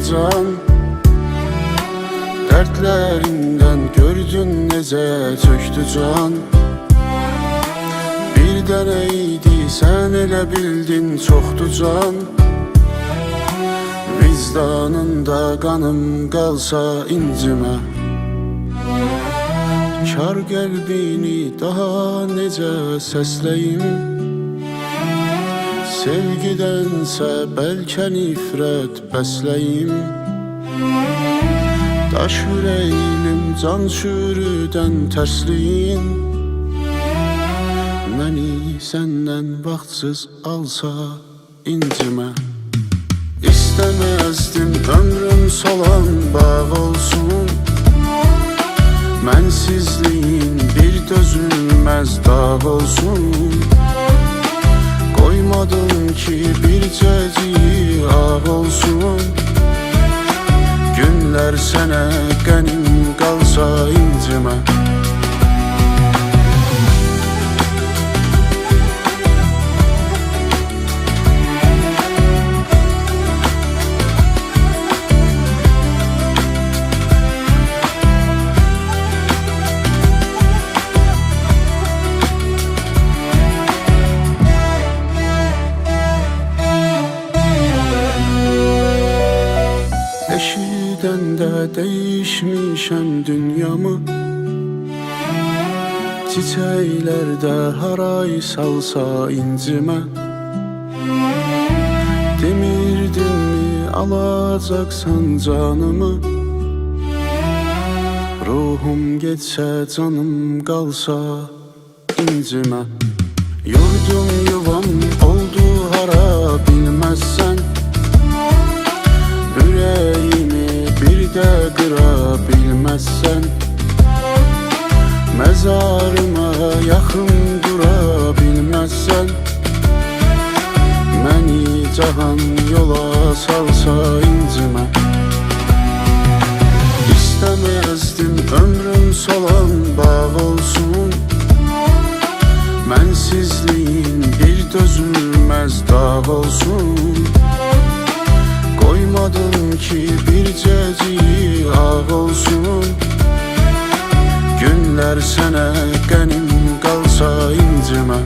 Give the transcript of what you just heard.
can. Dertlerinden gördün nece çöktü can. Bir deneydi sen ele bildin çoktu can. Vicdanında kanım kalsa incime. Kar qəlbini daha necə səsləyim. Sevgidənsə bəlkə nifrət bəsləyim. Daş ürəyim can çürüdən tərsliyin. Məni səndən vaxtsız alsa incimə. İstəməzdim ömrüm solan bağ olsun. Mənsizliyin bir dözülməz dağ olsun. Koymadım ki bir cəciyi ağ olsun. Günlər sənə qənim qalsa incimə. Eşidəndə dəyişmişəm dünyamı. Çiçəklərdə haray salsa incimə. Demirdinmi alacaqsan canımı. Ruhum getsə canım qalsa incimə. Yurdum yuvam oldu hara bilməzsən. Ürəyimi bir də qıra bilməzsən. Məzarıma yaxın dura bilməzsən. Məni cahan yola salsa incimə. İstəməzdim ömrüm solan bağ olsun. Mənsizliyin bir dözülməz dağ olsun. Koymadım ki bir cəciyi ağ olsun. Günlər sənə qənim qalsa incimə.